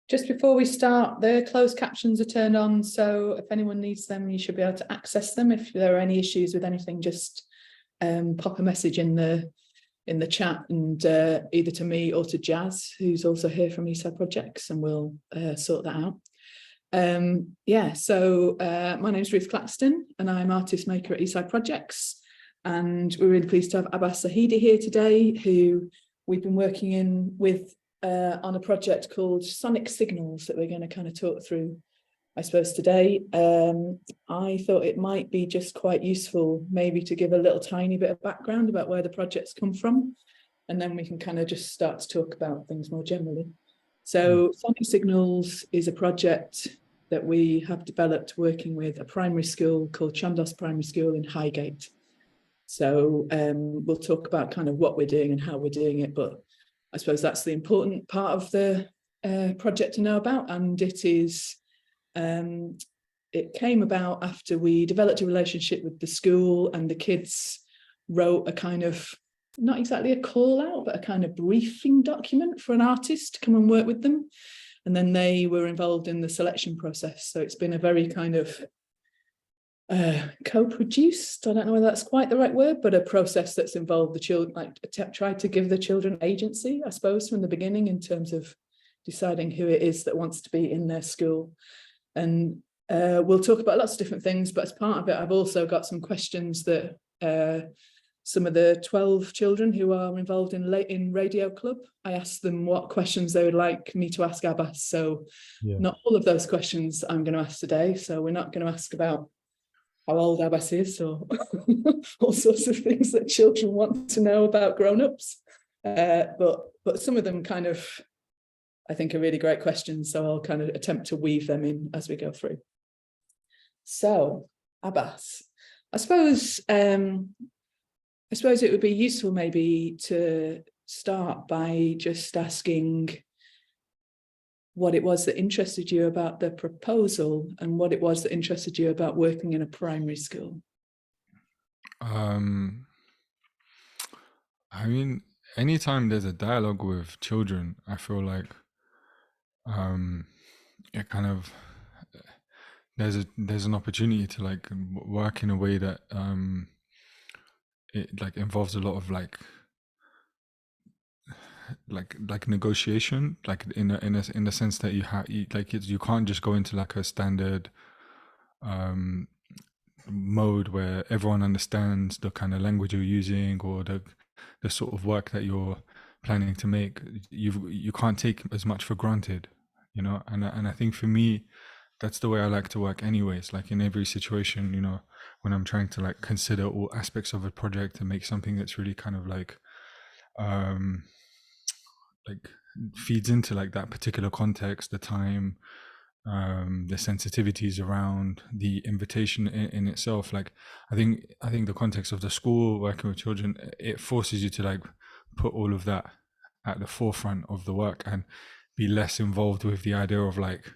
Just before we start, the closed captions are turned on, so if anyone needs them, you should be able to access them. If there are any issues with anything, just pop a message in the chat, and either to me or to Jazz, who's also here from Eastside Projects, and we'll sort that out. My name is Ruth Claxton, and I'm artist maker at Eastside Projects, and we're really pleased to have Abbas Zahedi here today, who we've been working with on a project called Sonic Signals that we're going to kind of talk through, I suppose, today. I thought it might be just quite useful maybe to give a little tiny bit of background about where the project's come from, and then we can kind of just start to talk about things more generally. So Sonic Signals is a project that we have developed working with a primary school called Chandos Primary School in Highgate. So we'll talk about kind of what we're doing and how we're doing it, but I suppose that's the important part of the project to know about. And it came about after we developed a relationship with the school, and the kids wrote a kind of, not exactly a call out, but a kind of briefing document for an artist to come and work with them. And then they were involved in the selection process. So it's been a very kind of co-produced, I don't know whether that's quite the right word, but a process that's involved the children, like tried to give the children agency, I suppose, from the beginning in terms of deciding who it is that wants to be in their school. And we'll talk about lots of different things, but as part of it, I've also got some questions that some of the 12 children who are involved in Radio Club, I asked them what questions they would like me to ask Abbas. So not all of those questions I'm going to ask today. So we're not going to ask about how old Abbas is, or all sorts of things that children want to know about grown-ups. But some of them kind of, I think, are really great questions. So I'll kind of attempt to weave them in as we go through. So Abbas, I suppose it would be useful maybe to start by just asking what it was that interested you about the proposal, and what it was that interested you about working in a primary school. I mean, anytime there's a dialogue with children, I feel like it kind of there's an opportunity to like work in a way that it like involves a lot of like negotiation, like in the sense that you can't just go into like a standard mode where everyone understands the kind of language you're using, or the sort of work that you're planning to make. You can't take as much for granted, you know. And I think for me, that's the way I like to work anyways. Like in every situation, you know, when I'm trying to like consider all aspects of a project and make something that's really kind of like feeds into like that particular context, the time, the sensitivities around the invitation in itself. Like I think the context of the school, working with children, it forces you to like put all of that at the forefront of the work and be less involved with the idea of like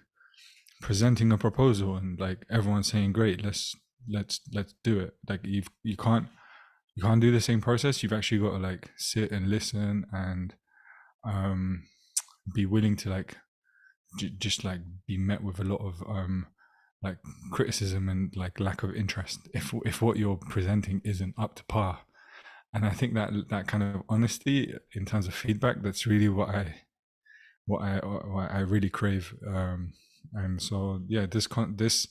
presenting a proposal and like everyone saying great, let's do it. Like you can't do the same process. You've actually got to like sit and listen and be willing to like just like be met with a lot of like criticism and like lack of interest if what you're presenting isn't up to par. And I think that kind of honesty in terms of feedback, that's really what I really crave. And so yeah, this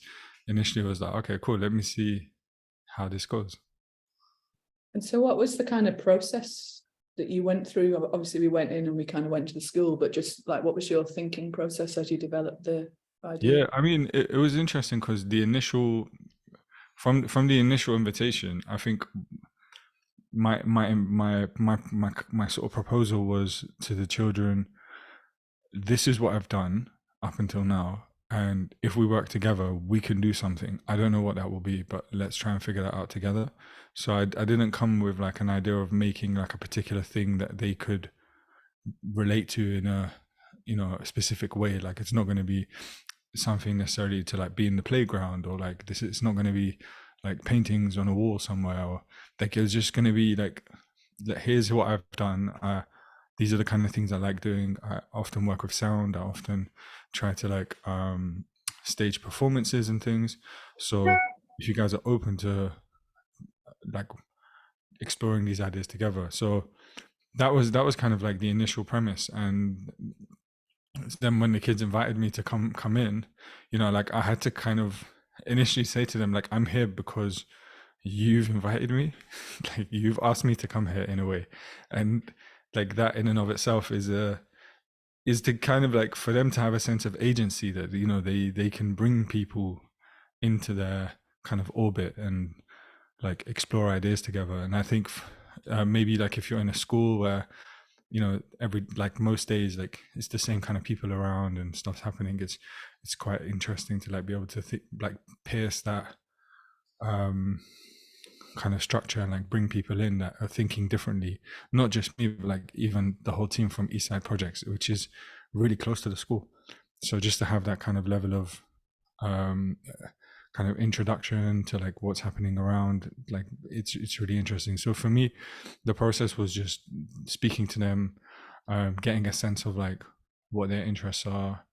initially was like, okay, cool, let me see how this goes. And so what was the kind of process that you went through? Obviously we went in and we kind of went to the school, but just like, what was your thinking process as you developed the idea? Yeah, I mean, it was interesting because the initial, from the initial invitation, I think my sort of proposal was to the children, this is what I've done up until now, and if we work together we can do something. I don't know what that will be, but let's try and figure that out together. So I didn't come with like an idea of making like a particular thing that they could relate to in a, you know, a specific way. Like it's not going to be something necessarily to like be in the playground, or like this, it's not going to be like paintings on a wall somewhere, or like it's just going to be like here's what I've done. these are the kind of things I like doing. I often work with sound. I often try to like stage performances and things. So if you guys are open to like exploring these ideas together, so that was kind of like the initial premise. And then when the kids invited me to come in, like I had to kind of initially say to them, like, I'm here because you've invited me, like you've asked me to come here in a way. And like that in and of itself is to kind of like for them to have a sense of agency, that they can bring people into their kind of orbit and like explore ideas together. And I think maybe like if you're in a school where every like most days like it's the same kind of people around and stuff's happening, it's quite interesting to like be able to like pierce that kind of structure and like bring people in that are thinking differently, not just me, but like even the whole team from Eastside Projects, which is really close to the school. So just to have that kind of level of um kind of introduction to like what's happening around, like it's really interesting. So for me, the process was just speaking to them, getting a sense of like what their interests are,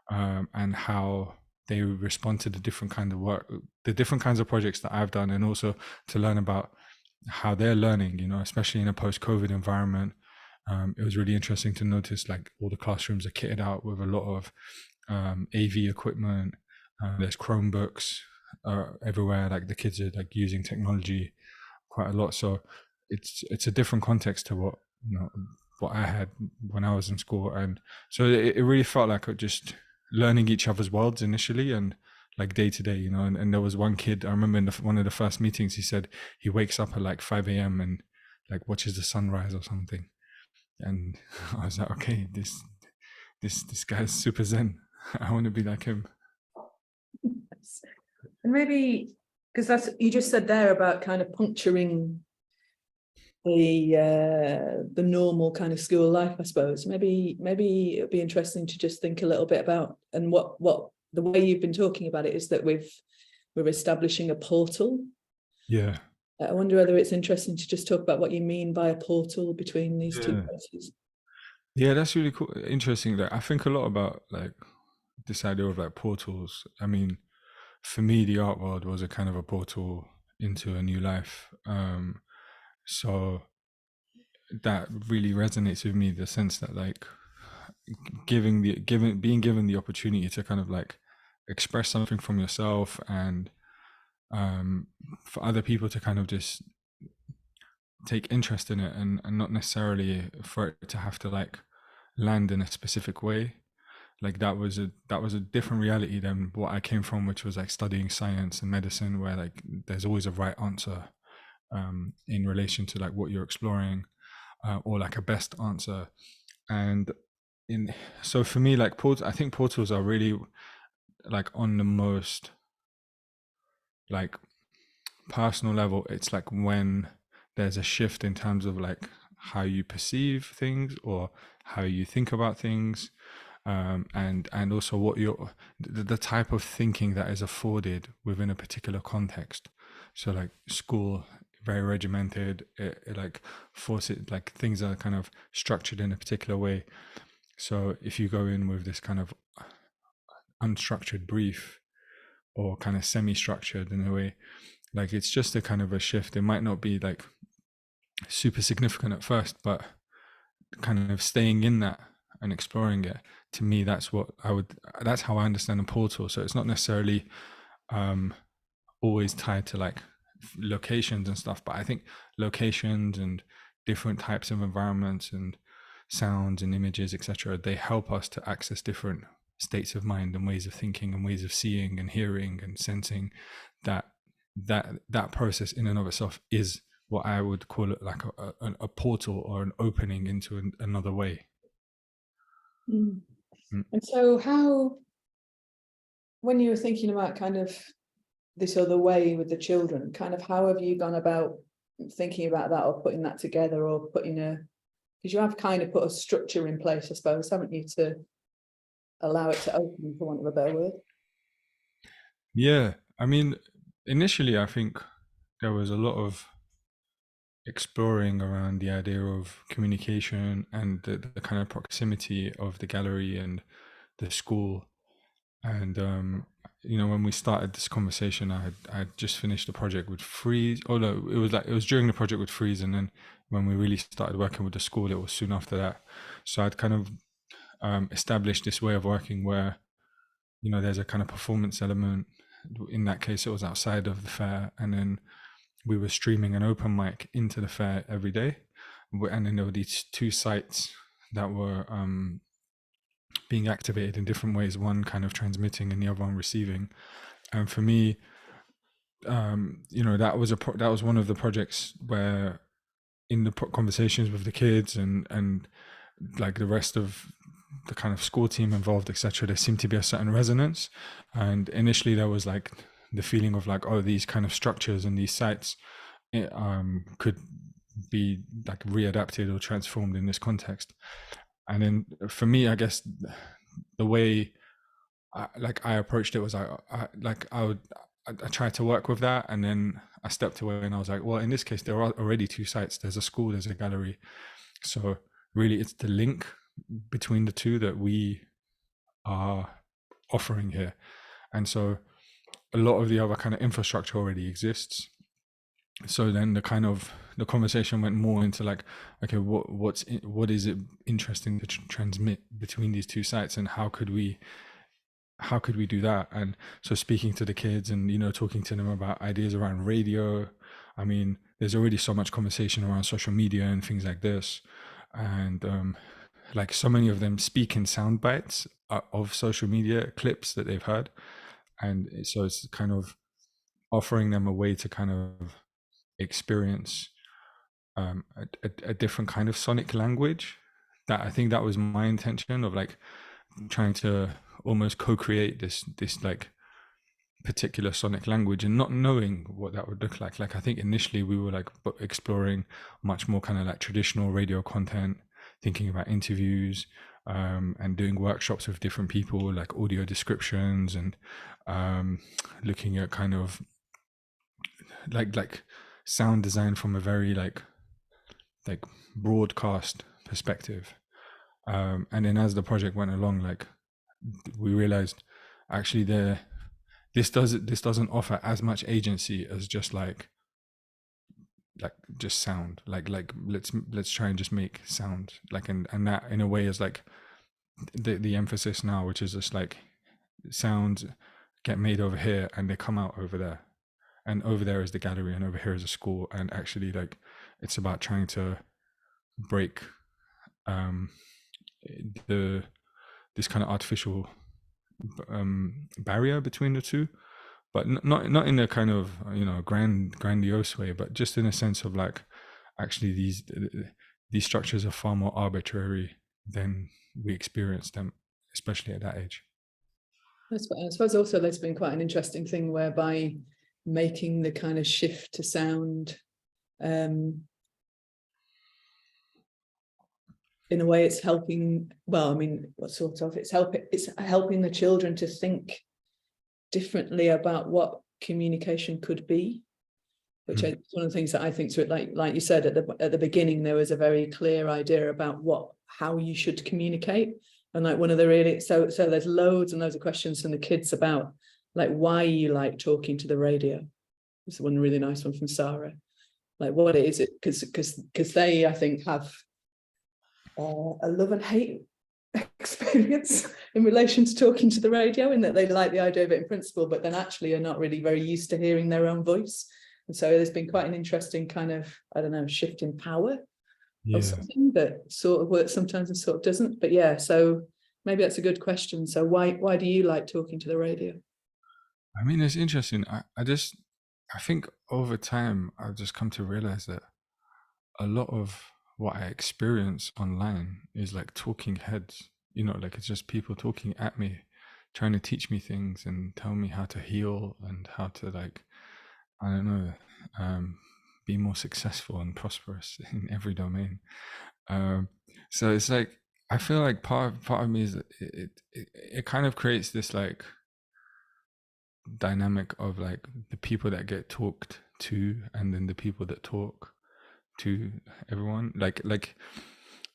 and how they respond to the different kind of work, the different kinds of projects that I've done, and also to learn about how they're learning, especially in a post-COVID environment. It was really interesting to notice like all the classrooms are kitted out with a lot of AV equipment. There's Chromebooks everywhere. Like the kids are like using technology quite a lot. So it's a different context to what I had when I was in school. And so it really felt like just learning each other's worlds initially, and like day to day, and there was one kid, I remember in one of the first meetings, he said he wakes up at like 5 a.m. and like watches the sunrise or something. And I was like, okay, this guy's super zen. I want to be like him. And maybe because that's you just said there about kind of puncturing the normal kind of school life, I suppose. Maybe it'd be interesting to just think a little bit about, and what the way you've been talking about it is that we're establishing a portal. Yeah. I wonder whether it's interesting to just talk about what you mean by a portal between these two Yeah. places. Yeah, that's really cool. Interesting. Like I think a lot about like this idea of like portals. I mean, for me, the art world was a kind of a portal into a new life. So that really resonates with me, the sense that like being given the opportunity to kind of like express something from yourself, and for other people to kind of just take interest in it, and not necessarily for it to have to like land in a specific way. Like that was a different reality than what I came from, which was like studying science and medicine, where like there's always a right answer in relation to like what you're exploring, or like a best answer. And in so for me, like I think portals are really like on the most like personal level. It's like when there's a shift in terms of like how you perceive things or how you think about things, and also what the type of thinking that is afforded within a particular context. So like school, very regimented, it like forces, like things are kind of structured in a particular way. So if you go in with this kind of unstructured brief, or kind of semi-structured in a way, like it's just a kind of a shift. It might not be like super significant at first, but kind of staying in that and exploring it, to me, that's how I understand a portal. So it's not necessarily always tied to like locations and stuff, but I think locations and different types of environments and sounds and images, etc., they help us to access different states of mind and ways of thinking and ways of seeing and hearing and sensing. That process in and of itself is what I would call it, like a portal or an opening into another way. Mm. And so how, when you were thinking about kind of this other way with the children, kind of how have you gone about thinking about that, or putting that together, or putting because you have kind of put a structure in place, I suppose, haven't you, to allow it to open, for want of a better word? Yeah, I mean, initially I think there was a lot of exploring around the idea of communication and the kind of proximity of the gallery and the school. And when we started this conversation, I had just finished a project with Freeze. Oh no, it was during the project with Freeze, and then when we really started working with the school, it was soon after that. So I'd kind of established this way of working where there's a kind of performance element. In that case, it was outside of the fair, and then we were streaming an open mic into the fair every day, and then there were these two sites that were being activated in different ways, one kind of transmitting and the other one receiving. And for me, that was one of the projects where, in the conversations with the kids and like the rest of the kind of school team involved, etc., there seemed to be a certain resonance. And initially there was like the feeling of like, oh, these kind of structures and these sites could be like readapted or transformed in this context. And then for me, I guess the way I approached it was I tried to work with that, and then I stepped away and I was like, well, in this case, there are already two sites. There's a school, there's a gallery. So really it's the link between the two that we are offering here. And so a lot of the other kind of infrastructure already exists. So then the conversation went more into like, okay, what is it interesting to transmit between these two sites, and how could we do that? And so speaking to the kids and talking to them about ideas around radio. I mean, there's already so much conversation around social media and things like this, and like so many of them speak in sound bites of social media clips that they've heard, and so it's kind of offering them a way to kind of experience a different kind of sonic language. That I think that was my intention of like trying to almost co-create this like particular sonic language, and not knowing what that would look like. Like I think initially we were like exploring much more kind of like traditional radio content, thinking about interviews, and doing workshops with different people, like audio descriptions, and looking at kind of like sound design from a very like broadcast perspective. And then as the project went along, like we realized actually this doesn't offer as much agency as just like just sound. Like let's try and just make sound, like, and that in a way is like the emphasis now, which is just like sounds get made over here and they come out over there, and over there is the gallery and over here is a school. And actually like it's about trying to break this kind of artificial barrier between the two, but not in a kind of grandiose way, but just in a sense of like actually these structures are far more arbitrary than we experience them, especially at that age. I suppose also there's been quite an interesting thing whereby making the kind of shift to sound, in a way it's helping, well, I mean, what sort of, it's helping the children to think differently about what communication could be, which is one of the things that I think, so like you said at the beginning, there was a very clear idea about how you should communicate. And like one of the really, so there's loads and loads of questions from the kids about like why you like talking to the radio. There's one really nice one from Sarah, like what is it, because they, I think, have a love and hate experience in relation to talking to the radio, in that they like the idea of it in principle, but then actually are not really very used to hearing their own voice. And so there's been quite an interesting kind of, I don't know, shift in power of something that sort of works sometimes and sort of doesn't. But yeah, so maybe that's a good question. So why do you like talking to the radio? I mean, it's interesting. I think over time I've just come to realize that a lot of what I experience online is like talking heads, like it's just people talking at me, trying to teach me things and tell me how to heal and how to, like, I don't know, be more successful and prosperous in every domain. So it's like, I feel like part of me is that it kind of creates this like dynamic of like the people that get talked to and then the people that talk to everyone. Like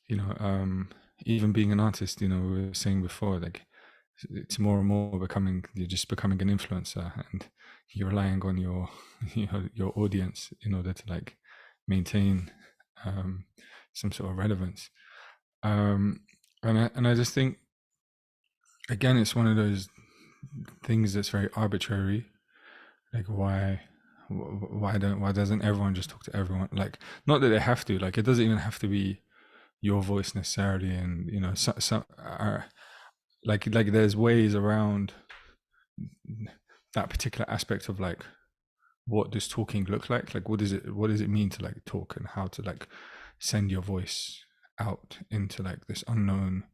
you know, even being an artist, you know, we were saying before, like it's more and more becoming, you're just becoming an influencer, and you're relying on your your audience in order to like maintain some sort of relevance. And I just think, again, it's one of those things that's very arbitrary. Like why doesn't everyone just talk to everyone? Like, not that they have to, like it doesn't even have to be your voice necessarily, and you know, like there's ways around that particular aspect of like, what does talking look like what does it mean to like talk, and how to like send your voice out into like this unknown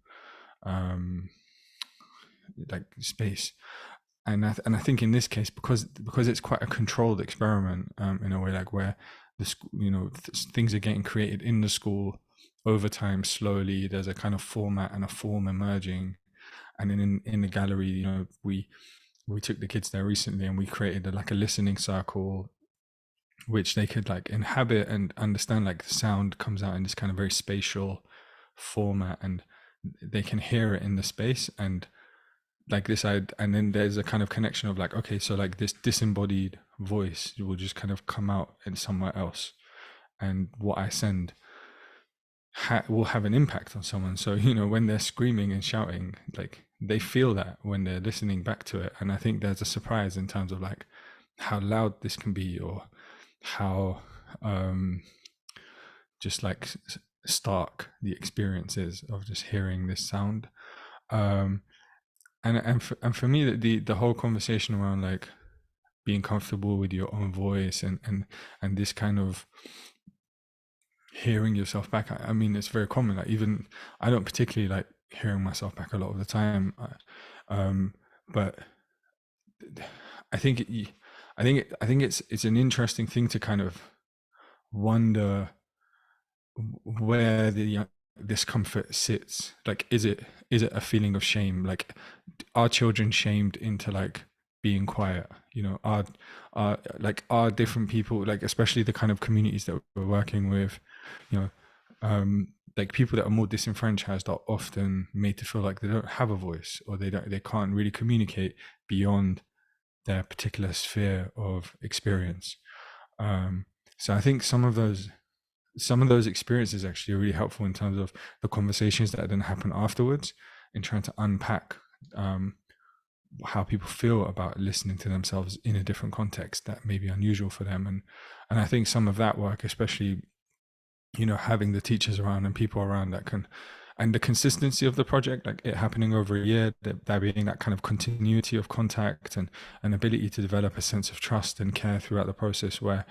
like space. And I think in this case, because it's quite a controlled experiment, in a way, like where the you know, things are getting created in the school over time, slowly. There's a kind of format and a form emerging, and in the gallery, you know, we took the kids there recently, and we created like a listening circle, which they could like inhabit and understand. Like the sound comes out in this kind of very spatial format, and they can hear it in the space, and like this and then there's a kind of connection of like, okay, so like this disembodied voice will just kind of come out in somewhere else, and what I send will have an impact on someone. So you know, when they're screaming and shouting, like they feel that when they're listening back to it. And I think there's a surprise in terms of like how loud this can be, or how just like stark the experience is of just hearing this sound. And for me, the whole conversation around like being comfortable with your own voice, and this kind of hearing yourself back. I mean, it's very common. Like, even I don't particularly like hearing myself back a lot of the time, but I think it's an interesting thing to kind of wonder where the discomfort sits. Like, is it a feeling of shame? Like, are children shamed into like being quiet? You know, are different people, like especially the kind of communities that we're working with, you know, like people that are more disenfranchised are often made to feel like they don't have a voice, or they can't really communicate beyond their particular sphere of experience. So I think some of those experiences actually are really helpful in terms of the conversations that then happen afterwards, in trying to unpack how people feel about listening to themselves in a different context that may be unusual for them. And I think some of that work, especially, you know, having the teachers around and people around that can, and the consistency of the project, like it happening over a year, there being that kind of continuity of contact, and an ability to develop a sense of trust and care throughout the process, where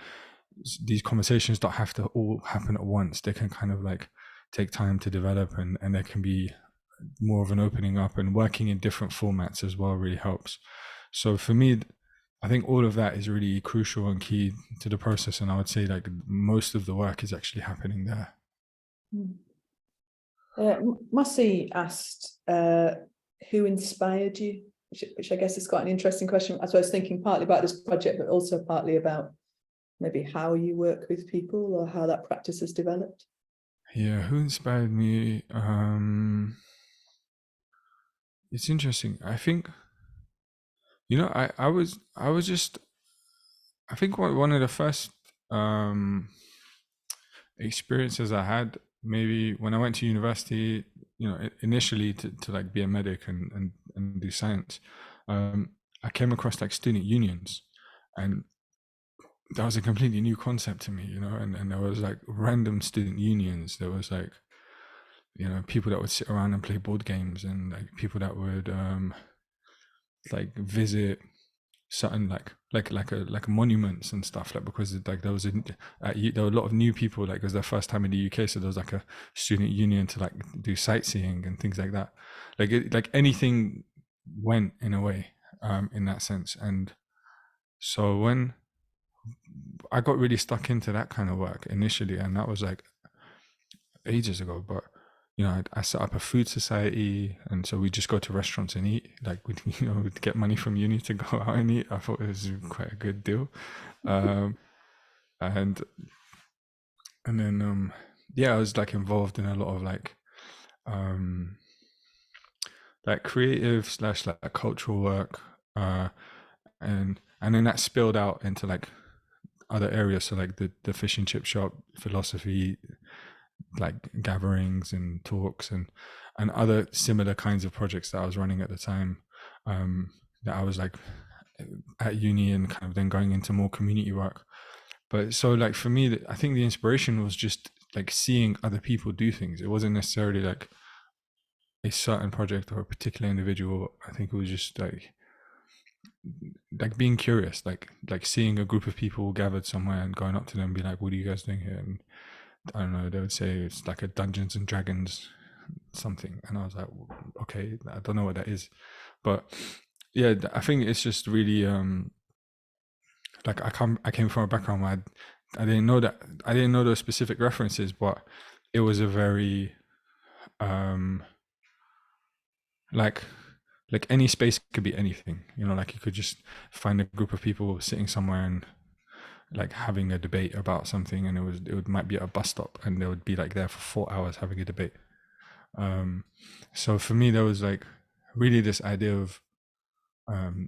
these conversations don't have to all happen at once. They can kind of like take time to develop, and there can be more of an opening up, and working in different formats as well really helps. So for me, I think all of that is really crucial and key to the process, and I would say like most of the work is actually happening there. Mossy asked, who inspired you, which I guess is quite an interesting question. I suppose thinking partly about this project, but also partly about maybe how you work with people, or how that practice has developed. Yeah, who inspired me? It's interesting. I think, you know, I was just, I think one of the first experiences I had, maybe when I went to university, you know, initially to like be a medic and do science, I came across like student unions, and that was a completely new concept to me, you know, and there was like random student unions. There was like, you know, people that would sit around and play board games, and like people that would like visit certain like monuments and stuff, like because like there were a lot of new people, like it was their first time in the UK, so there was like a student union to like do sightseeing and things like that. Like anything went in a way, in that sense. And so when I got really stuck into that kind of work initially, and that was like ages ago, but you know, I set up a food society, and so we just go to restaurants and eat. Like we'd get money from uni to go out and eat. I thought it was quite a good deal, and and then yeah, I was like involved in a lot of um like creative slash like cultural work, uh and then that spilled out into like other areas, so like the fish and chip shop, philosophy, like gatherings and talks, and other similar kinds of projects that I was running at the time, um that I was like at uni, and kind of then going into more community work. But so like for me, I think the inspiration was just like seeing other people do things. It wasn't necessarily like a certain project or a particular individual. I think it was just like being curious, like seeing a group of people gathered somewhere and going up to them and be like, what are you guys doing here? And I don't know, they would say it's like a Dungeons and Dragons something, and I was like, okay, I don't know what that is. But yeah, I think it's just really like I came from a background where I didn't know that, I didn't know those specific references, but it was a very um like like any space could be anything, you know, like you could just find a group of people sitting somewhere and like having a debate about something, and it might be at a bus stop, and they would be like there for 4 hours having a debate. um so for me there was like really this idea of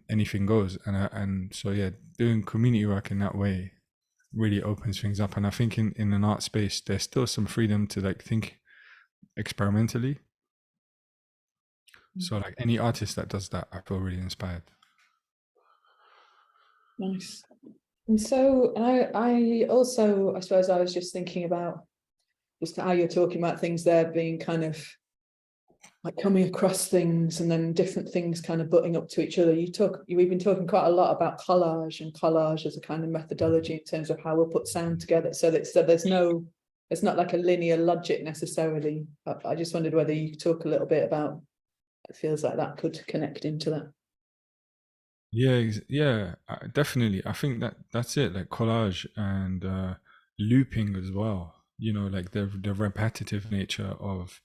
anything goes, and so yeah, doing community work in that way really opens things up. And I think in an art space there's still some freedom to like think experimentally. So like any artist that does that, I feel really inspired. Nice. And so I also, I suppose I was just thinking about just how you're talking about things there being kind of like coming across things and then different things kind of butting up to each other. We've been talking quite a lot about collage, and collage as a kind of methodology in terms of how we'll put sound together. So that it's not like a linear logic necessarily. I just wondered whether you could talk a little bit about, it feels like that could connect into that. Yeah, yeah, definitely. I think that's it, like collage and looping as well. You know, like the repetitive nature of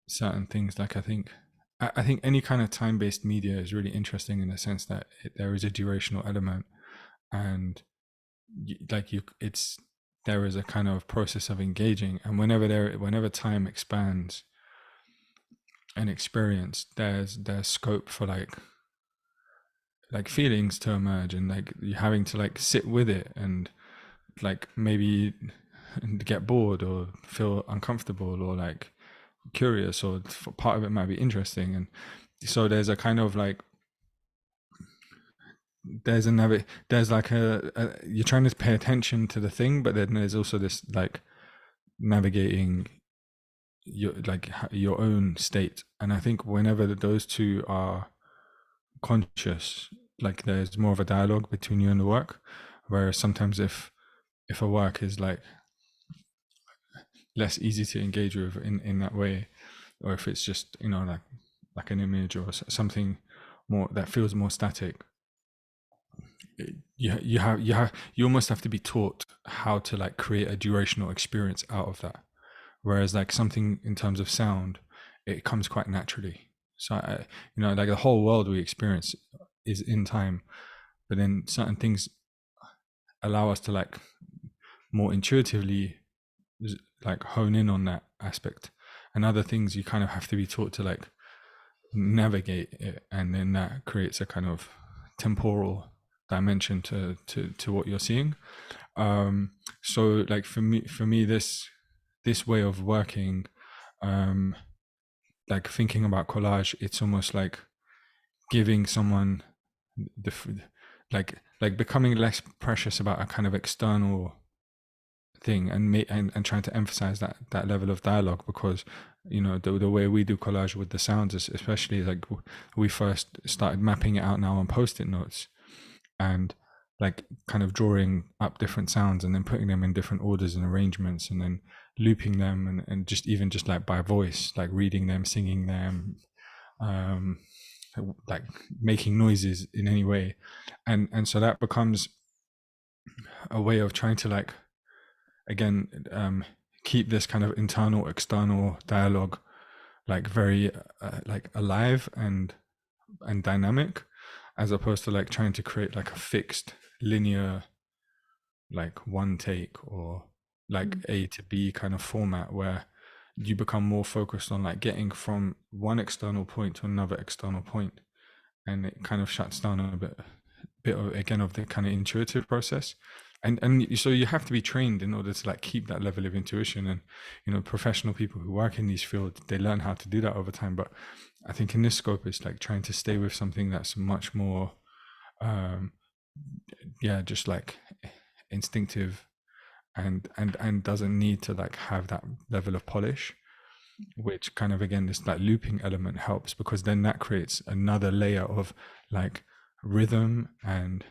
certain things. Like I think any kind of time-based media is really interesting in the sense that there is a durational element, and like you, it's there is a kind of process of engaging, and whenever time expands an experience, there's scope for like feelings to emerge, and like you having to like sit with it, and like maybe get bored or feel uncomfortable or like curious, or part of it might be interesting. And so there's a kind of like there's like you're trying to pay attention to the thing, but then there's also this like navigating your own state. And I think whenever those two are conscious, like there's more of a dialogue between you and the work. Whereas sometimes if a work is like less easy to engage with in that way, or if it's just, you know, like an image or something more that feels more static, you almost have to be taught how to like create a durational experience out of that. Whereas like something in terms of sound, it comes quite naturally. So you know, like the whole world we experience is in time, but then certain things allow us to like more intuitively like hone in on that aspect, and other things you kind of have to be taught to like navigate it, and then that creates a kind of temporal dimension to what you're seeing. So like for me this way of working, um like thinking about collage, it's almost like giving someone the like becoming less precious about a kind of external thing, and trying to emphasize that level of dialogue. Because you know the way we do collage with the sounds is, especially like we first started mapping it out now on post-it notes, and like kind of drawing up different sounds and then putting them in different orders and arrangements, and then looping them, and just even just like by voice, like reading them, singing them, um like making noises in any way. And so that becomes a way of trying to like again keep this kind of internal external dialogue like very like alive and dynamic, as opposed to like trying to create like a fixed linear like one take or like A to B kind of format where you become more focused on like getting from one external point to another external point, and it kind of shuts down a bit of, again, of the kind of intuitive process. And so you have to be trained in order to like keep that level of intuition. And professional people who work in these fields, they learn how to do that over time. But I think in this scope, it's like trying to stay with something that's much more just like instinctive, and doesn't need to like have that level of polish, which kind of, again, this like looping element helps, because then that creates another layer of like rhythm and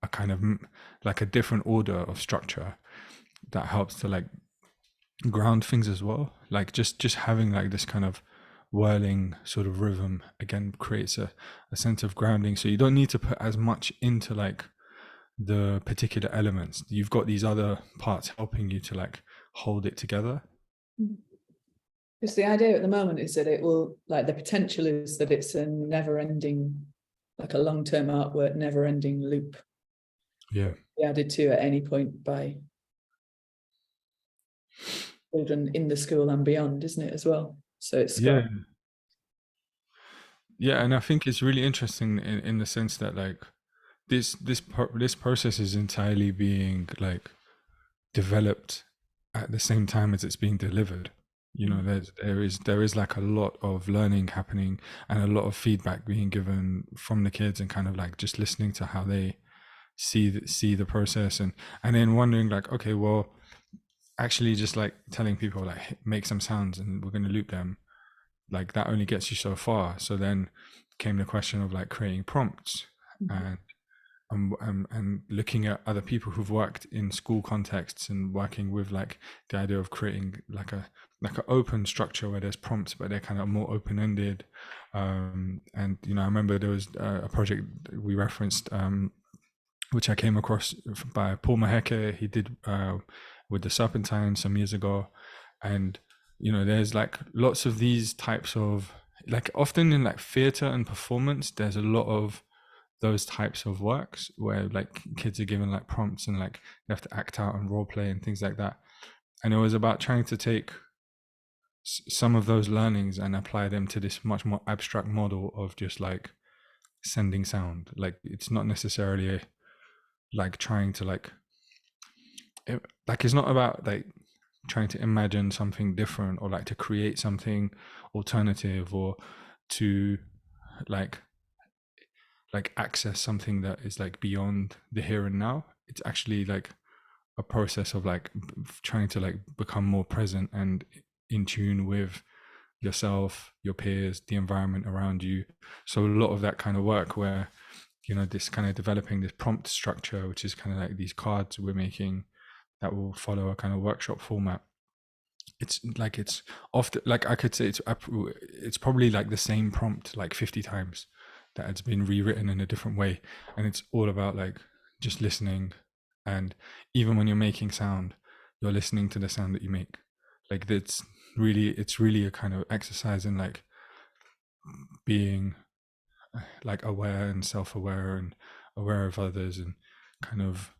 a kind of like a different order of structure that helps to like ground things as well. Like just having like this kind of whirling sort of rhythm again creates a sense of grounding, so you don't need to put as much into like the particular elements. You've got these other parts helping you to like hold it together. Because the idea at the moment is that it will, like, the potential is that it's a never-ending, like a long-term artwork, never-ending loop. Yeah. Be added to at any point by children in the school and beyond, isn't it, as well? So it's got and I think it's really interesting in the sense that like this process is entirely being like developed at the same time as it's being delivered. There is like a lot of learning happening and a lot of feedback being given from the kids, and kind of like just listening to how they see the process, and then wondering like, okay, well, actually just like telling people like make some sounds and we're going to loop them, like that only gets you so far. So then came the question of like creating prompts, and looking at other people who've worked in school contexts and working with like the idea of creating like an open structure where there's prompts but they're kind of more open-ended. And I remember there was a project we referenced, which I came across by Paul Maheke. He did with the Serpentine some years ago, and there's like lots of these types of, like, often in like theater and performance, there's a lot of those types of works where like kids are given like prompts and like they have to act out and role play and things like that. And it was about trying to take some of those learnings and apply them to this much more abstract model of just like sending sound. Like it's not necessarily like trying to like it's not about like trying to imagine something different or like to create something alternative or to like access something that is like beyond the here and now. It's actually like a process of like trying to like become more present and in tune with yourself, your peers, the environment around you. So a lot of that kind of work where this kind of developing this prompt structure, which is kind of like these cards we're making that will follow a kind of workshop format. It's like, it's often like, I could say it's probably like the same prompt like 50 times that it's been rewritten in a different way, and it's all about like just listening. And even when you're making sound, you're listening to the sound that you make. Like it's really a kind of exercise in like being like aware and self-aware and aware of others, and kind of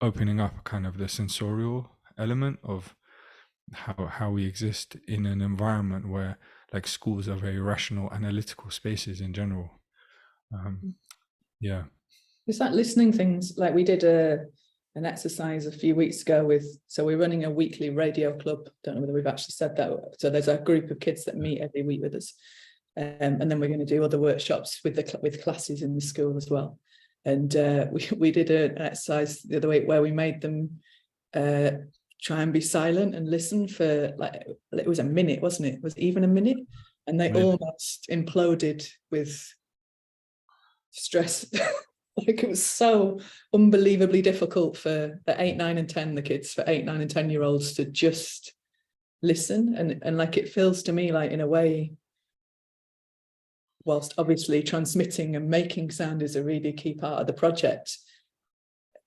opening up kind of the sensorial element of how we exist in an environment where like schools are very rational, analytical spaces in general. It's like listening things. Like we did an exercise a few weeks ago so we're running a weekly radio club. Don't know whether we've actually said that. So there's a group of kids that meet every week with us, and then we're going to do other workshops with classes in the school as well. And we did an exercise the other week where we made them try and be silent and listen for like, it was a minute, wasn't it? It was even a minute, and they almost imploded with stress. Like it was so unbelievably difficult for the 8, 9 and 10, the kids, for 8, 9 and 10-year-olds to just listen. And like, it feels to me like, in a way, whilst obviously transmitting and making sound is a really key part of the project,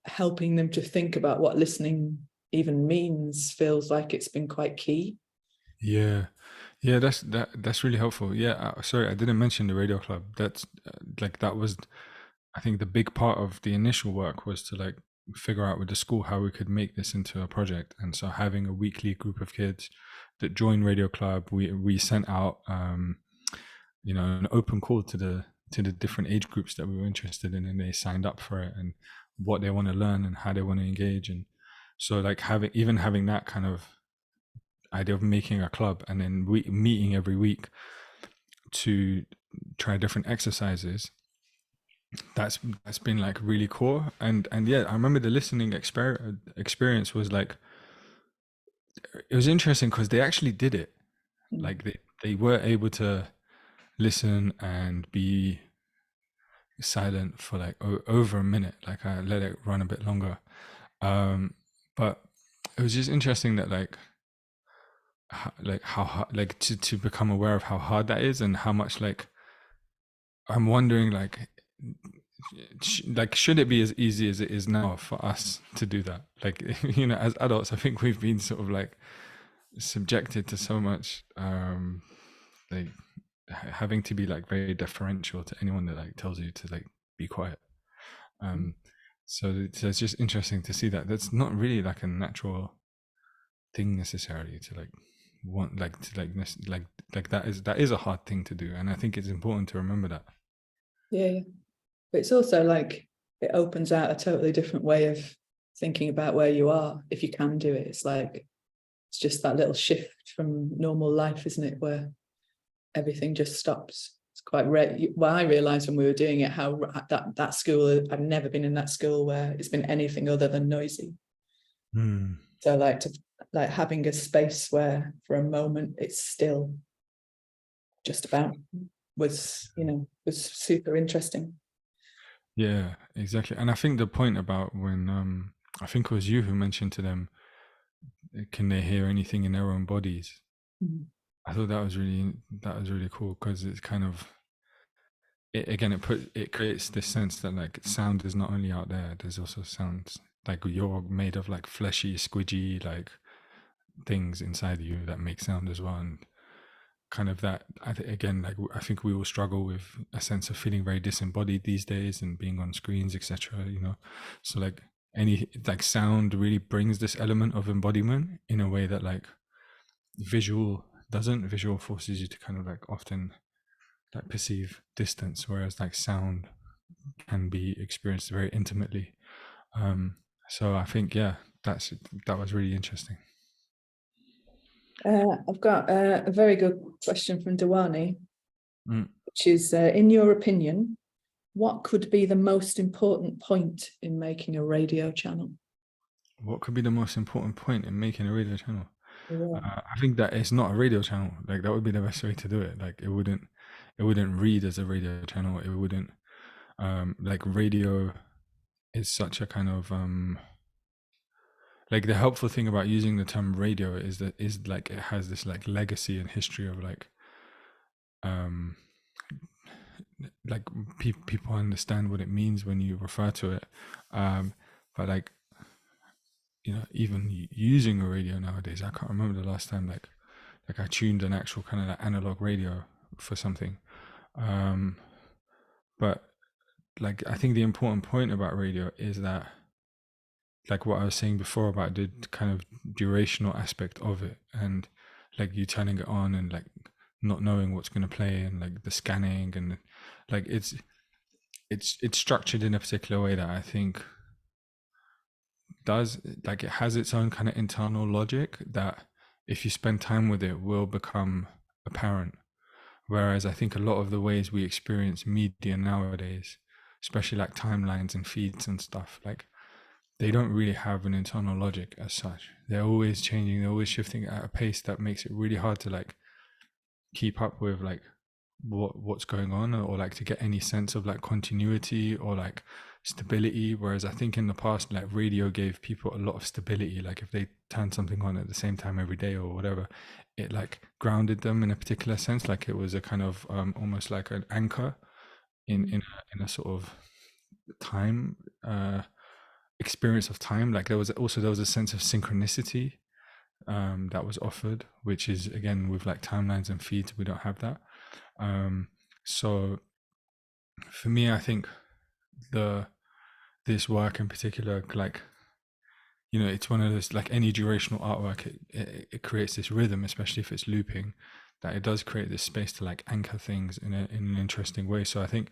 helping them to think about what listening even means feels like it's been quite key. That's really helpful. Sorry, I didn't mention the radio club. That's like that was I think the big part of the initial work was to like figure out with the school how we could make this into a project. And so having a weekly group of kids that joined Radio Club, we sent out an open call to the different age groups that we were interested in, and they signed up for it and what they want to learn and how they want to engage. And so like having that kind of idea of making a club and then meeting every week to try different exercises, that's been like really cool. And yeah, I remember the listening experience was like, it was interesting because they actually did it. Like they were able to listen and be silent for like over a minute. Like I let it run a bit longer, but it was just interesting that how hard, like to become aware of how hard that is, and how much like I'm wondering like should it be as easy as it is now for us to do that? Like as adults, I think we've been sort of like subjected to so much like having to be like very deferential to anyone that like tells you to like be quiet. So it's just interesting to see that that's not really like a natural thing necessarily to like want like that is a hard thing to do, and I think it's important to remember that. Yeah. But it's also like it opens out a totally different way of thinking about where you are if you can do it. It's like it's just that little shift from normal life, isn't it, where everything just stops. It's quite rare. Well, I realized when we were doing it how that school, I've never been in that school where it's been anything other than noisy. So like having a space where for a moment it's still just about was super interesting. Yeah, exactly. And I think the point about when I think it was you who mentioned to them, can they hear anything in their own bodies? I thought that was really cool, because it's kind of it creates this sense that like sound is not only out there, there's also sounds like you're made of like fleshy, squidgy like things inside you that make sound as well. And kind of that again, like I think we all struggle with a sense of feeling very disembodied these days and being on screens, etc. So like any like sound really brings this element of embodiment in a way that like visual doesn't. Visual forces you to kind of like often like perceive distance, whereas like sound can be experienced very intimately. So I think that was really interesting. I've got a very good question from Dewani, which is, in your opinion, what could be the most important point in making a radio channel? What could be the most important point in making a radio channel? Yeah. I think that it's not a radio channel. Like that would be the best way to do it. Like it wouldn't read as a radio channel. It wouldn't like radio is such a kind of like the helpful thing about using the term radio is that is like it has this like legacy and history of like people understand what it means when you refer to it, but like even using a radio nowadays, I can't remember the last time like I tuned an actual kind of like analog radio for something. But like I think the important point about radio is that like what I was saying before about the kind of durational aspect of it, and like you turning it on and like not knowing what's going to play, and like the scanning, and like it's structured in a particular way that I think does like it has its own kind of internal logic that if you spend time with it will become apparent. Whereas I think a lot of the ways we experience media nowadays, especially like timelines and feeds and stuff, like they don't really have an internal logic as such. They're always changing, they're always shifting at a pace that makes it really hard to like keep up with like what's going on, or like to get any sense of like continuity or like stability. Whereas I think in the past, like radio gave people a lot of stability. Like if they turned something on at the same time every day or whatever, it like grounded them in a particular sense. Like it was a kind of almost like an anchor in a sort of time experience of time. Like there was a sense of synchronicity that was offered, which is again with like timelines and feeds, we don't have that. So for me, I think the this work in particular, like, it's one of those, like any durational artwork, it creates this rhythm, especially if it's looping, that it does create this space to like anchor things in an interesting way. So I think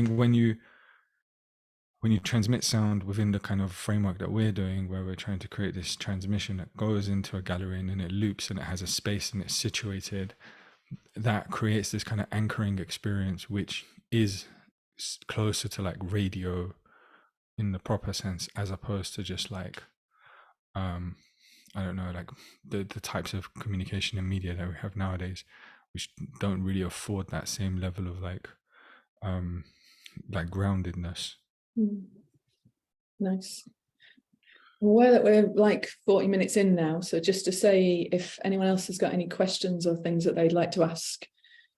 when you transmit sound within the kind of framework that we're doing, where we're trying to create this transmission that goes into a gallery and then it loops and it has a space and it's situated, that creates this kind of anchoring experience, which is closer to like radio in the proper sense, as opposed to just like, I don't know, like the types of communication and media that we have nowadays, which don't really afford that same level of like groundedness. Nice. I'm aware that we're like 40 minutes in now, so just to say, if anyone else has got any questions or things that they'd like to ask,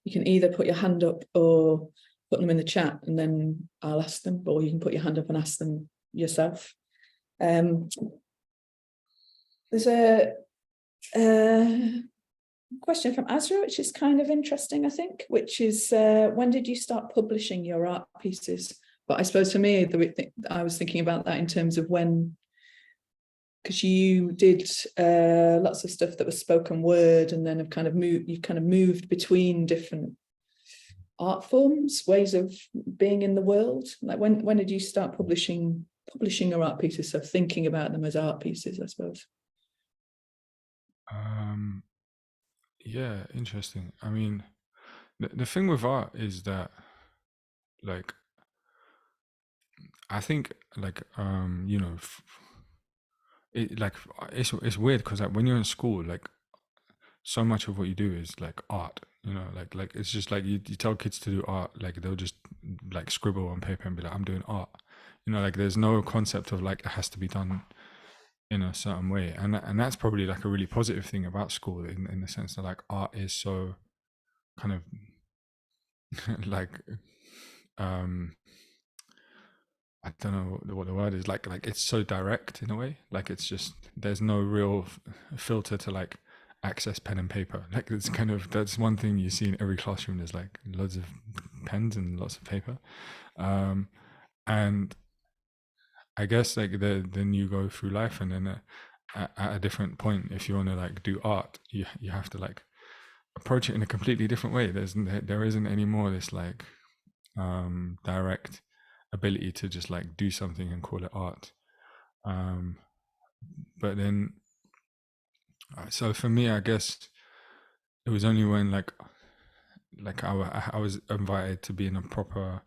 you can either put your hand up or put them in the chat, and then I'll ask them, or you can put your hand up and ask them yourself. There's a question from Azra, which is kind of interesting, I think, which is, when did you start publishing your art pieces? But I suppose for me, I was thinking about that in terms of when, because you did lots of stuff that was spoken word, and then you've kind of moved between different art forms, ways of being in the world. Like when did you start publishing your art pieces? So thinking about them as art pieces, I suppose. Yeah, interesting. I mean, the thing with art is that, like, I think, like, it's weird because like when you're in school, like so much of what you do is like art, like it's just like you tell kids to do art, like they'll just like scribble on paper and be like, I'm doing art, like there's no concept of like it has to be done in a certain way, and that's probably like a really positive thing about school, in the sense that like art is so kind of like I don't know what the word is, like it's so direct in a way, like it's just, there's no real filter to like access pen and paper. Like it's kind of, that's one thing you see in every classroom, there's like loads of pens and lots of paper, and I guess like then you go through life, and then at a different point, if you want to like do art, you have to like approach it in a completely different way. There isn't any more this like direct ability to just like do something and call it art. But then, so for me, I guess it was only when like I was invited to be in a proper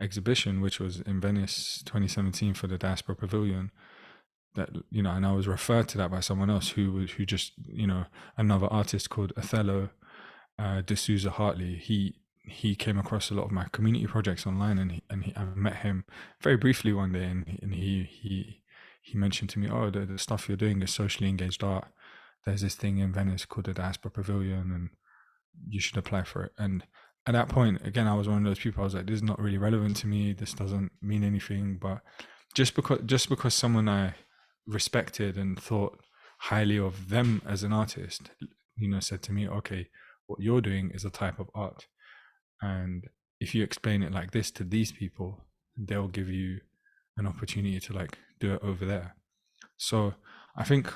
exhibition, which was in Venice 2017 for the Diaspora Pavilion, that and I was referred to that by someone else who just another artist called Othello D'Souza Hartley. He came across a lot of my community projects online, and I met him very briefly one day, and he mentioned to me, oh, the stuff you're doing is socially engaged art. There's this thing in Venice called the Diaspora Pavilion, and you should apply for it. And at that point, again, I was one of those people, I was like, this is not really relevant to me, this doesn't mean anything. But just because someone I respected and thought highly of them as an artist, said to me, okay, what you're doing is a type of art, and if you explain it like this to these people, they'll give you an opportunity to like do it over there. So I think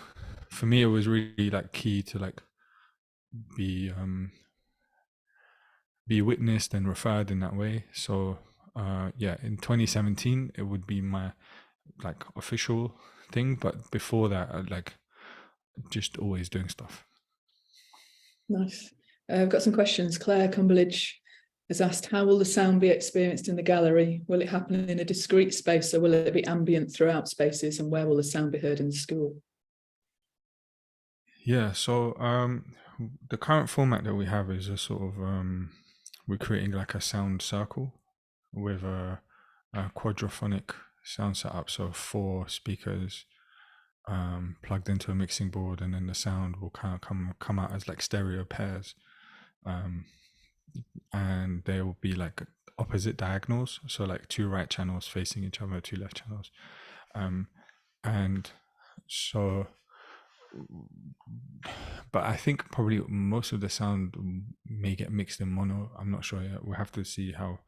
for me, it was really like key to like be witnessed and referred in that way. So yeah, in 2017 it would be my like official thing, but before that, I'd like just always doing stuff. Nice. I've got some questions. Claire Cumberledge has asked, how will the sound be experienced in the gallery? Will it happen in a discrete space, or will it be ambient throughout spaces? And where will the sound be heard in the school? Yeah, so the current format that we have is a sort of we're creating like a sound circle with a quadraphonic sound setup, so 4 speakers plugged into a mixing board, and then the sound will kind of come out as like stereo pairs, and they will be like opposite diagonals, so like 2 right channels facing each other, 2 left channels, and so, but I think probably most of the sound may get mixed in mono. I'm not sure yet. We'll have to see how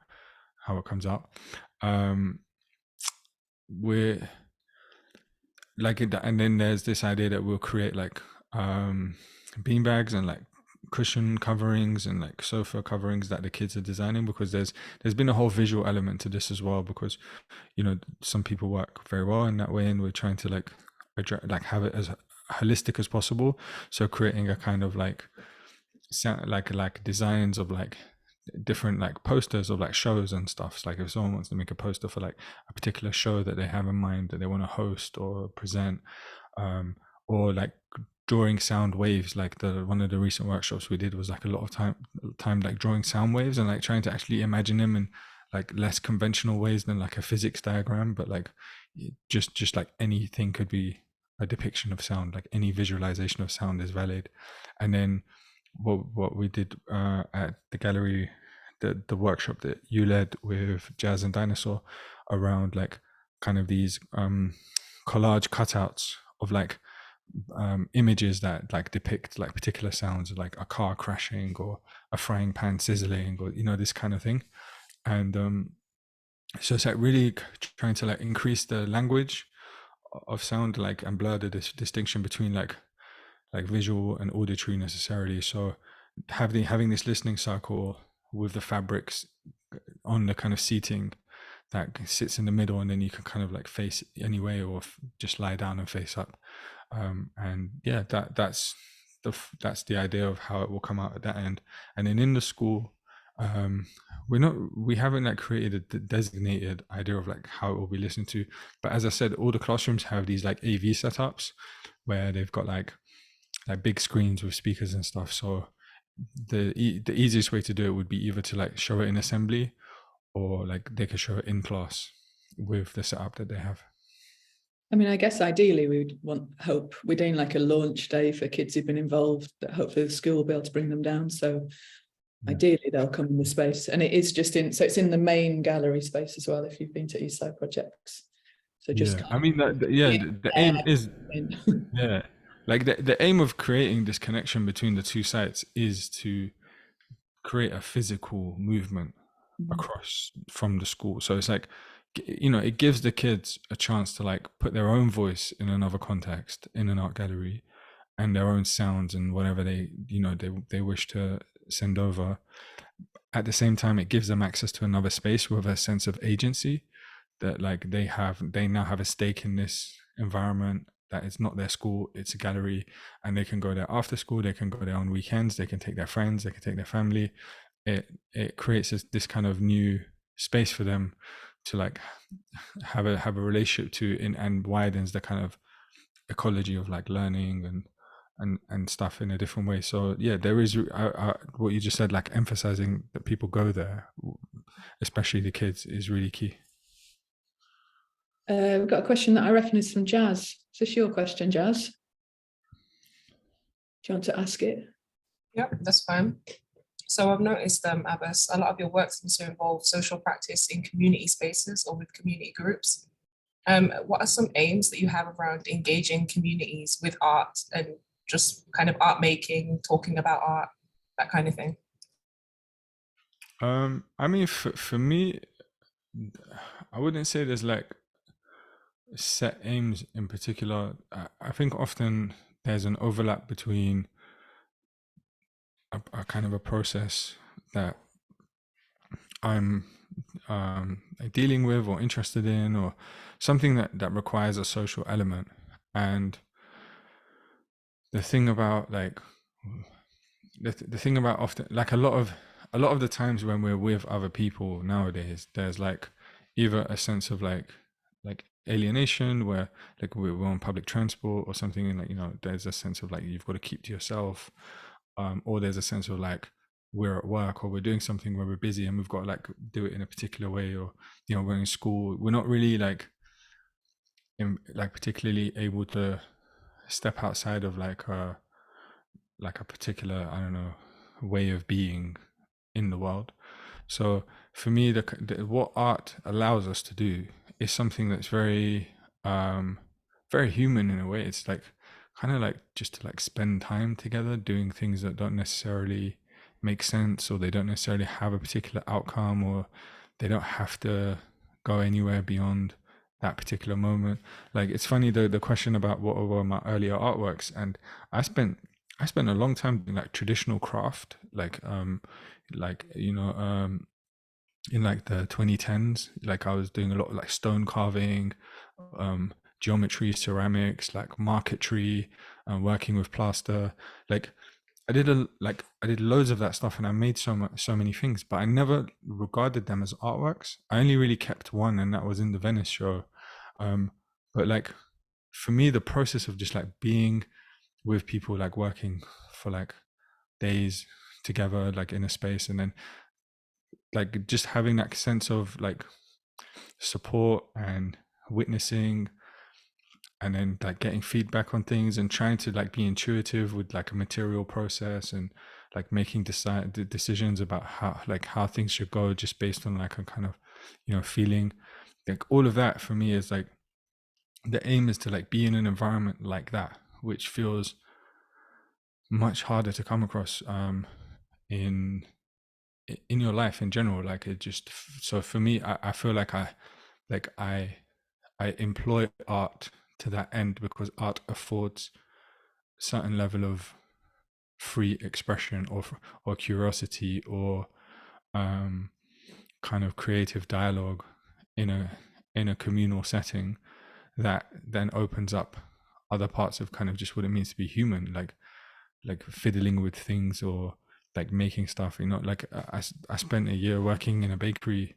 it comes out. we're like and then there's this idea that we'll create like bean bags and like cushion coverings and like sofa coverings that the kids are designing, because there's been a whole visual element to this as well, because some people work very well in that way, and we're trying to like have it as holistic as possible. So creating a kind of like sound like designs of like different like posters of like shows and stuff. So like if someone wants to make a poster for like a particular show that they have in mind that they want to host or present, or like drawing sound waves, like the one of the recent workshops we did was like a lot of time like drawing sound waves and like trying to actually imagine them in like less conventional ways than like a physics diagram, but like just like anything could be a depiction of sound, like any visualization of sound is valid. And then what we did at the gallery, the workshop that you led with Jazz and Dinosaur, around like kind of these collage cutouts of like images that like depict like particular sounds, like a car crashing or a frying pan sizzling, or this kind of thing. And so it's like really trying to like increase the language of sound, like, and blur the distinction between like visual and auditory necessarily. So having this listening circle with the fabrics on the kind of seating that sits in the middle, and then you can kind of like face anyway or just lie down and face up. And yeah, that's the idea of how it will come out at that end. And then in the school, we haven't like created a designated idea of like how it will be listened to, but as I said, all the classrooms have these like AV setups where they've got like big screens with speakers and stuff. So the easiest way to do it would be either to like show it in assembly, or like they could show it in class with the setup that they have. I mean, I guess ideally we would hope we're doing like a launch day for kids who've been involved, that hopefully the school will be able to bring them down. So ideally they'll come in the space, and it is just so it's in the main gallery space as well, if you've been to Eastside Projects. So just I mean the aim is in. yeah, like the aim of creating this connection between the two sites is to create a physical movement across from the school. So it's like, it gives the kids a chance to like put their own voice in another context in an art gallery, and their own sounds and whatever they wish to send over. At the same time, it gives them access to another space with a sense of agency, that like they now have a stake in this environment, that it's not their school, it's a gallery, and they can go there after school, they can go there on weekends, they can take their friends, they can take their family. It creates this kind of new space for them to like have a relationship to, and widens the kind of ecology of like learning and stuff in a different way. So yeah, there is what you just said, like emphasizing that people go there, especially the kids, is really key. We've got a question that I reckon is from Jazz. Is this your question, Jazz? Do you want to ask it? Yep, that's fine. So I've noticed, Abbas, a lot of your work seems to involve social practice in community spaces or with community groups. What are some aims that you have around engaging communities with art and just kind of art making, talking about art, that kind of thing? I mean, for me, I wouldn't say there's like set aims in particular. I think often there's an overlap between a kind of a process that I'm dealing with or interested in, or something that requires a social element. And the thing about like the thing about often, like a lot of the times when we're with other people nowadays, there's like either a sense of like alienation, where like we're on public transport or something, and like there's a sense of like you've got to keep to yourself, or there's a sense of like we're at work or we're doing something where we're busy and we've got to like do it in a particular way, or we're in school, we're not really like particularly able to step outside of like a particular, I don't know, way of being in the world. So for me, what art allows us to do is something that's very very human in a way. It's like kind of like just to like spend time together doing things that don't necessarily make sense, or they don't necessarily have a particular outcome, or they don't have to go anywhere beyond that particular moment. Like, it's funny, the question about what were my earlier artworks, and I spent a long time doing like traditional craft, like in like the 2010s, like I was doing a lot of like stone carving, geometry, ceramics, like marquetry, working with plaster. Like I did loads of that stuff, and I made so many things, but I never regarded them as artworks. I only really kept one, and that was in the Venice show. But like, for me, the process of just like being with people, like working for like days together, like in a space, and then like just having that sense of like support and witnessing, and then like getting feedback on things, and trying to like be intuitive with like a material process, and like making decisions about how things should go, just based on like a kind of, feeling. Like, all of that for me is like, the aim is to like be in an environment like that, which feels much harder to come across in your life in general. Like, it just, so for me, I feel like I employ art to that end, because art affords certain level of free expression, or curiosity, or kind of creative dialogue in a communal setting, that then opens up other parts of kind of just what it means to be human, like fiddling with things, or like making stuff. Like, I spent a year working in a bakery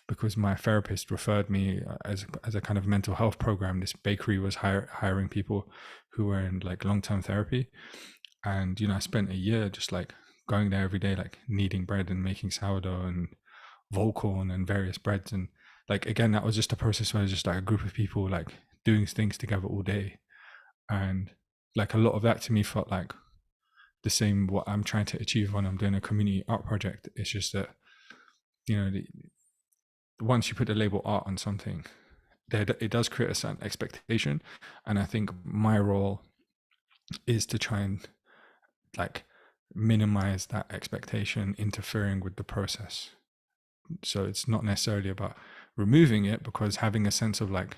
because my therapist referred me as a kind of mental health program. This bakery was hiring people who were in like long-term therapy, and I spent a year just like going there every day, like kneading bread and making sourdough and volcorn and various breads. And like, again, that was just a process where it was just like a group of people like doing things together all day. And like, a lot of that to me felt like the same what I'm trying to achieve when I'm doing a community art project. It's just that, once you put the label art on something, it does create a certain expectation. And I think my role is to try and like minimize that expectation interfering with the process. So it's not necessarily about removing it, because having a sense of like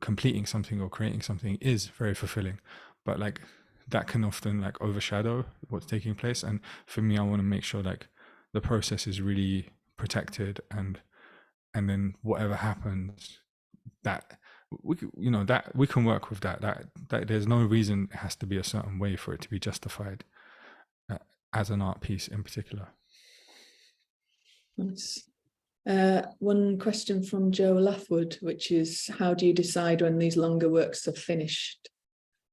completing something or creating something is very fulfilling, but like, that can often like overshadow what's taking place. And for me, I want to make sure like the process is really protected, and then whatever happens, that that we can work with that there's no reason it has to be a certain way for it to be justified, as an art piece in particular. Nice. One question from Joe Lathwood, which is, how do you decide when these longer works are finished,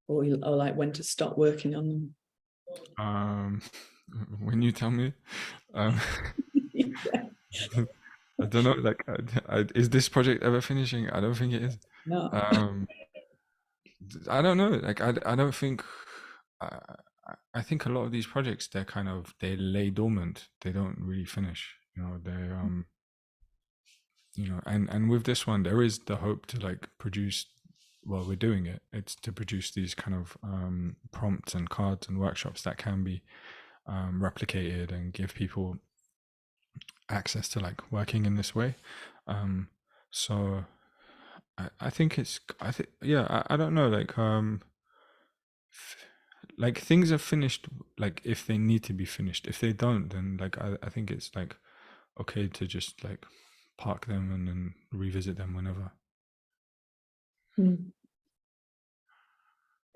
or like when to stop working on them? When you tell me. Yeah. I don't know, like, is this project ever finishing? I don't think it is. No. I don't know, like, I don't think, I think a lot of these projects, they lay dormant, they don't really finish, they and with this one, there is the hope to like produce, well, we're doing it, it's to produce these kind of prompts and cards and workshops that can be replicated, and give people access to like working in this way. So I think I don't know, like things are finished, like if they need to be finished. If they don't, then like I think it's like okay to just like park them and then revisit them whenever.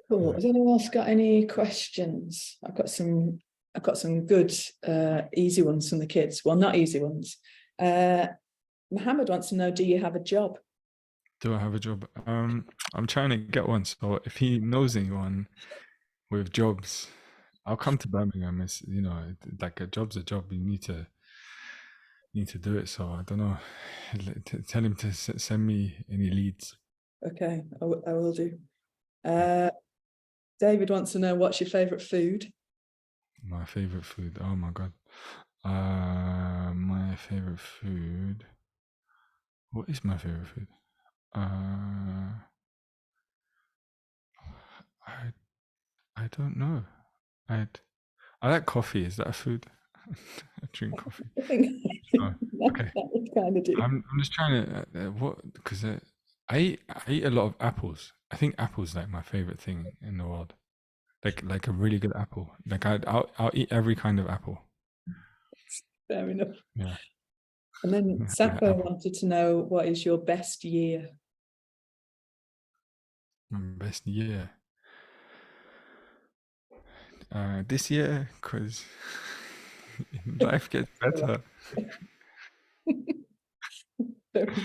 Cool. Has anyone else got any questions? I've got some good easy ones from the kids. Well, not easy ones. Mohammed wants to know, do you have a job? Do I have a job? I'm trying to get one. So if he knows anyone with jobs, I'll come to Birmingham. It's like a job's a job. You need to do it. So I don't know. Tell him to send me any leads. Okay, I will do. David wants to know, what's your favorite food? My favorite food. Oh my god. My favorite food. What is my favorite food? I don't know. I like coffee. Is that a food? I drink coffee. I think Oh, okay. that would kind of do. I'm just trying to what, because I eat a lot of apples. I think apples like my favorite thing in the world. Like a really good apple. Like I'll eat every kind of apple. Fair enough. Yeah. And then Yeah, Sappho wanted to know, what is your best year? my best year. This year, because life gets better. Very good.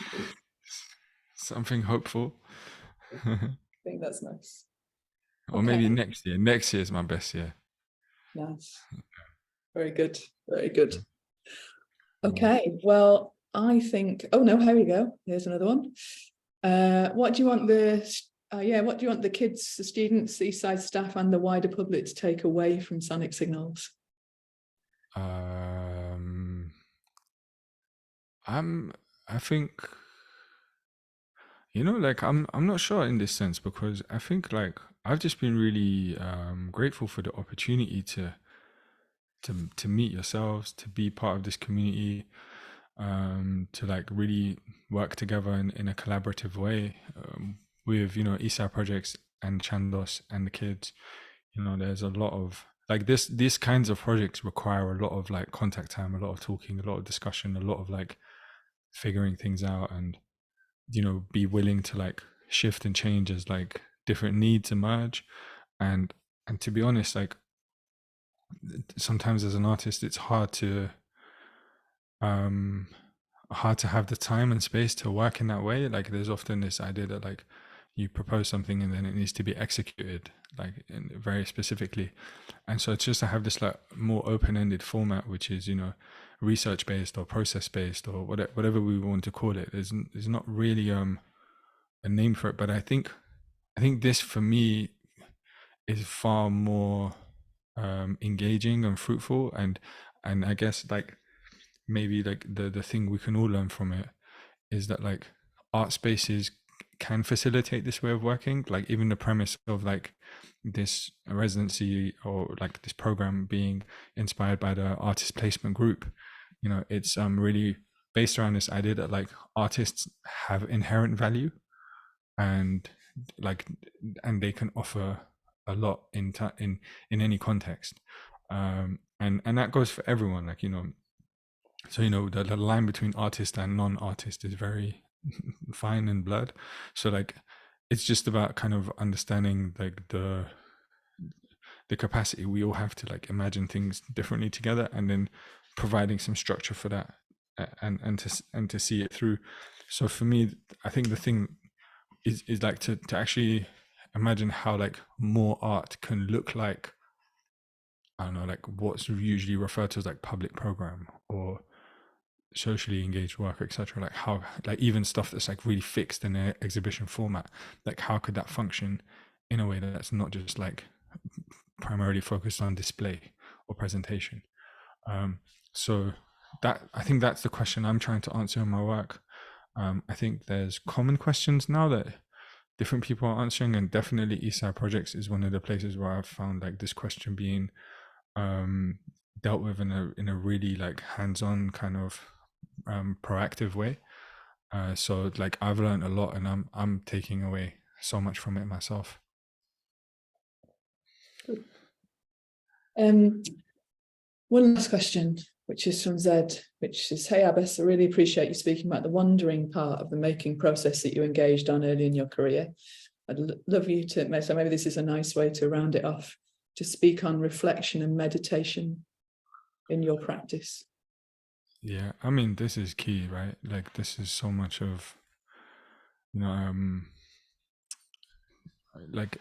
Something hopeful. I think that's nice. Or maybe next year. Next year is my best year. Nice. Very good. Very good. Mm. Okay. Well, I think, oh no, here we go. Here's another one. What do you want what do you want the kids, the students, the Eastside staff and the wider public to take away from sonic signals? I think, like I'm not sure in this sense, because I think like I've just been really grateful for the opportunity to meet yourselves, to be part of this community, to like really work together in a collaborative way, with Eastside Projects and Chandos and the kids. There's a lot of like these kinds of projects require a lot of like contact time, a lot of talking, a lot of discussion, a lot of like figuring things out, and be willing to like shift and change as like different needs emerge. And to be honest, like sometimes as an artist it's hard to have the time and space to work in that way. Like there's often this idea that like you propose something and then it needs to be executed like very specifically. And so it's just to have this like more open-ended format, which is research based or process based or whatever we want to call it. There's not really a name for it, but I think this for me is far more engaging and fruitful, and I guess like maybe like the thing we can all learn from it is that like art spaces can facilitate this way of working. Like even the premise of like this residency or like this program being inspired by the artist placement group, it's really based around this idea that like artists have inherent value, and like they can offer a lot in any context, and that goes for everyone. Like so the line between artist and non-artist is very fine and blurred. So like it's just about kind of understanding like the capacity we all have to like imagine things differently together, and then providing some structure for that, and to see it through. So for me, I think the thing is like to actually imagine how like more art can look like, I don't know, like what's usually referred to as like public program or socially engaged work, etc. Like how, like even stuff that's like really fixed in an exhibition format, like how could that function in a way that's not just like primarily focused on display or presentation. So that, I think that's the question I'm trying to answer in my work. I think there's common questions now that different people are answering, and definitely Eastside Projects is one of the places where I've found like this question being dealt with in a really like hands-on kind of proactive way. So like I've learned a lot, and I'm taking away so much from it myself. One last question, which is from Zed, which is, hey Abbas, I really appreciate you speaking about the wandering part of the making process that you engaged on early in your career. I'd love you to, so maybe this is a nice way to round it off, to speak on reflection and meditation in your practice. Yeah, I mean, this is key, right? Like this is so much of, like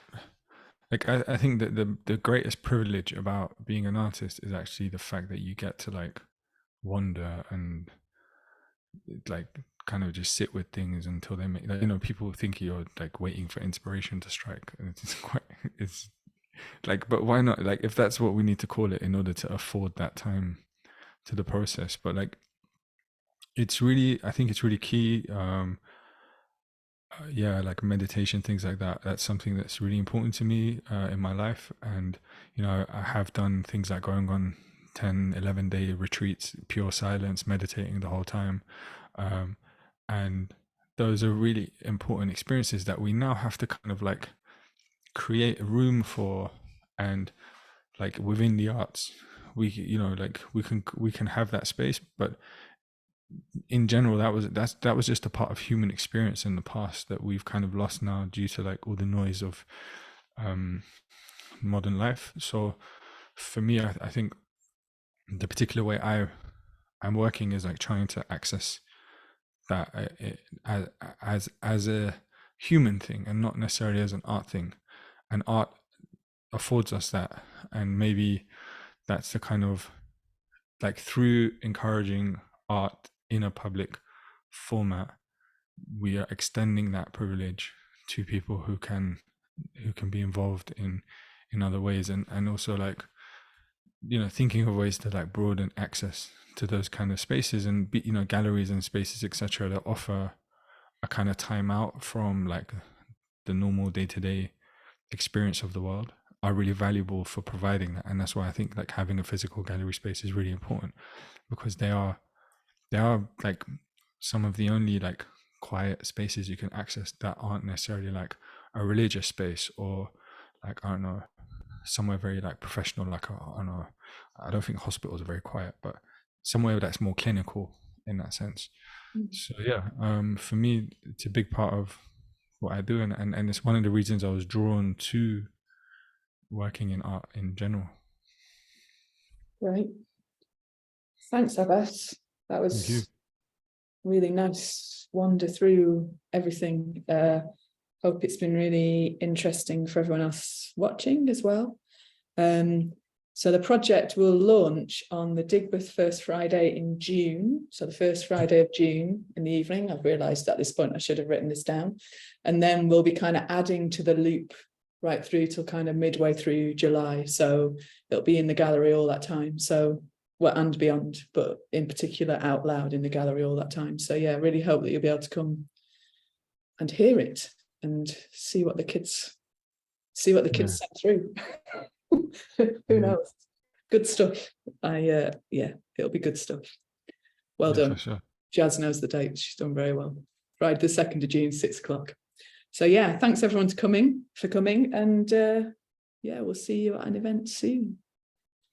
I think that the greatest privilege about being an artist is actually the fact that you get to like wander and like kind of just sit with things until they make, like, people think you're like waiting for inspiration to strike, and it's like, but why not, like if that's what we need to call it in order to afford that time to the process. But like it's really, I think it's really key. Yeah, like meditation, things like that, that's something that's really important to me in my life. And I have done things like going on 10-11 day retreats, pure silence, meditating the whole time. And those are really important experiences that we now have to kind of like create a room for, and like within the arts, we, you know, like we can have that space, but in general, that was just a part of human experience in the past that we've kind of lost now due to like all the noise of modern life. So for me, I think the particular way I'm working is like trying to access that as a human thing and not necessarily as an art thing. And art affords us that, and maybe that's the kind of like, through encouraging art in a public format, we are extending that privilege to people who can be involved in other ways, and also like, you know, thinking of ways to like broaden access to those kind of spaces, and be, you know, galleries and spaces, etc., that offer a kind of time out from like the normal day-to-day experience of the world, are really valuable for providing that. And that's why I think like having a physical gallery space is really important, because they are like some of the only like quiet spaces you can access that aren't necessarily like a religious space, or like, I don't know, somewhere very like professional, like I don't know, I don't think hospitals are very quiet, but somewhere that's more clinical in that sense. So yeah, for me, it's a big part of what I do, and it's one of the reasons I was drawn to working in art in general. Great. Thanks, Abbas. That Thank you. was really nice wander through everything. Hope it's been really interesting for everyone else watching as well. So the project will launch on the Digbeth first Friday in June. So the first Friday of June in the evening. I've realised at this point I should have written this down. And then we'll be kind of adding to the loop right through till kind of midway through July. So it'll be in the gallery all that time. So, well, and beyond, but in particular out loud in the gallery all that time. So yeah, really hope that you'll be able to come and hear it and see what the kids sent through. Who knows? Good stuff. Yeah, it'll be good stuff. Well done. For sure. Jazz knows the date. She's done very well. Friday the 2nd of June, 6 o'clock. So yeah, thanks everyone for coming, and yeah, we'll see you at an event soon.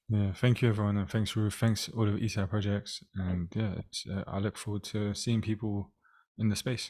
Yeah, thank you everyone, and thanks Ruth, thanks all of Eastside Projects, and yeah, I look forward to seeing people in the space.